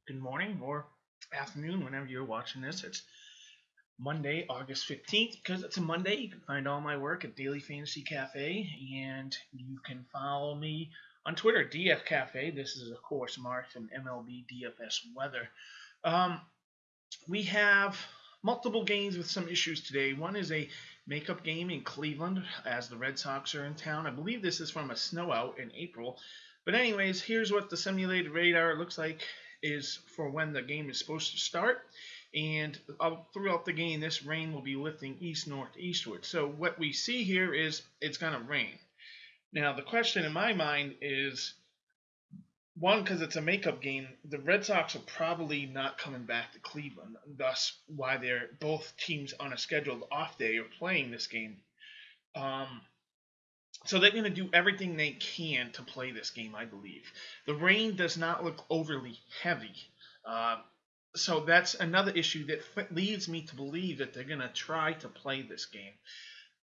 good morning or afternoon whenever you're watching this. It's Monday, August 15th. Because it's a Monday, you can find all my work at Daily Fantasy Cafe, and you can follow me on Twitter, DF Cafe. This is, of course, Mark from MLB DFS Weather. Um, we have multiple games with some issues today. One is a makeup game in Cleveland as the Red Sox are in town. I believe this is from a snow out in April. But anyways, here's what the simulated radar looks like is for when the game is supposed to start. And throughout the game, this rain will be lifting east, north, eastward. So what we see here is it's going to rain. Now, the question in my mind is, one, because it's a makeup game, the Red Sox are probably not coming back to Cleveland. Thus, why they're both teams on a scheduled off day are playing this game. Um, so they're going to do everything they can to play this game, I believe. The rain does not look overly heavy. Uh, so that's another issue that leads me to believe that they're going to try to play this game.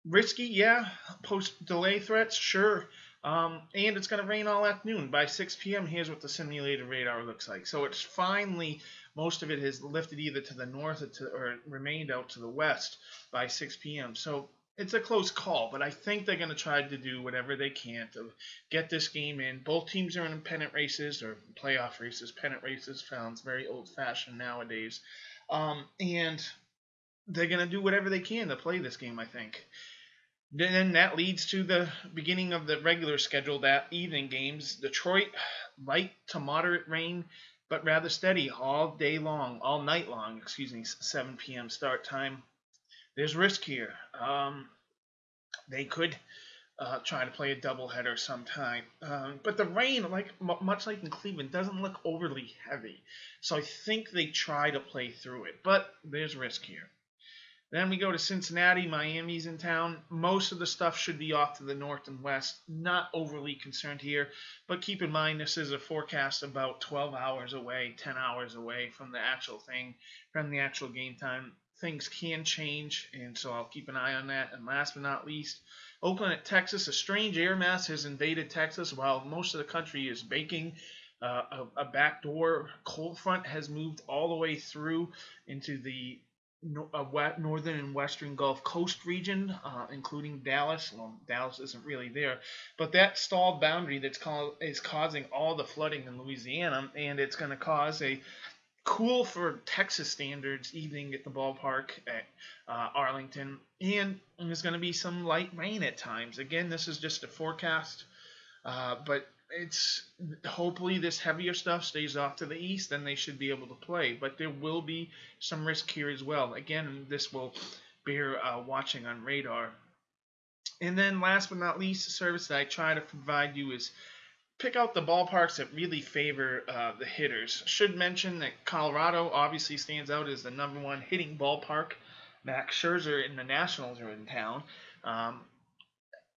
Risky, yeah. Post delay threats, sure. And it's going to rain all afternoon. By 6 p.m., here's what the simulated radar looks like. So it's finally, most of it has lifted either to the north or remained out to the west by 6 p.m. So it's a close call, but I think they're going to try to do whatever they can to get this game in. Both teams are in pennant races or playoff races. Pennant races sounds very old-fashioned nowadays. And they're going to do whatever they can to play this game, I think. Then that leads to the beginning of the regular schedule, that evening games. Detroit, light to moderate rain, but rather steady all day long, all night long, 7 p.m. start time. There's risk here. They could try to play a doubleheader sometime. But the rain, much like in Cleveland, doesn't look overly heavy. So I think they try to play through it, but there's risk here. Then we go to Cincinnati. Miami's in town. Most of the stuff should be off to the north and west. Not overly concerned here, but keep in mind this is a forecast about 12 hours away, 10 hours away from the actual thing, from the actual game time. Things can change, and so I'll keep an eye on that. And last but not least, Oakland at Texas. A strange air mass has invaded Texas while most of the country is baking. A backdoor cold front has moved all the way through into the northern and western Gulf Coast region, including Dallas. Well, Dallas isn't really there, but that stalled boundary is causing all the flooding in Louisiana, and it's going to cause a cool for Texas standards evening at the ballpark at Arlington, and there's going to be some light rain at times. Again, this is just a forecast, but it's hopefully this heavier stuff stays off to the east, then they should be able to play. But there will be some risk here as well. Again, this will bear watching on radar. And then last but not least, the service that I try to provide you is pick out the ballparks that really favor the hitters. Should mention that Colorado obviously stands out as the #1 hitting ballpark. Max Scherzer and the Nationals are in town.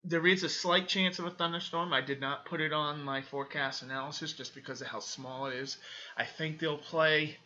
There is a slight chance of a thunderstorm. I did not put it on my forecast analysis just because of how small it is. I think they'll play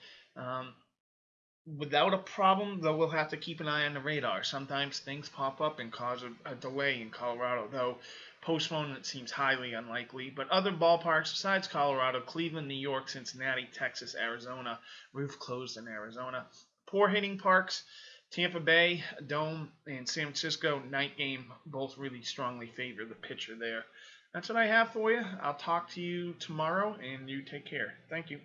without a problem, though we'll have to keep an eye on the radar. Sometimes things pop up and cause a delay in Colorado, though postponement seems highly unlikely. But other ballparks besides Colorado, Cleveland, New York, Cincinnati, Texas, Arizona, roof closed in Arizona. Poor hitting parks. Tampa Bay, Dome, and San Francisco, night game, both really strongly favor the pitcher there. That's what I have for you. I'll talk to you tomorrow, and you take care. Thank you.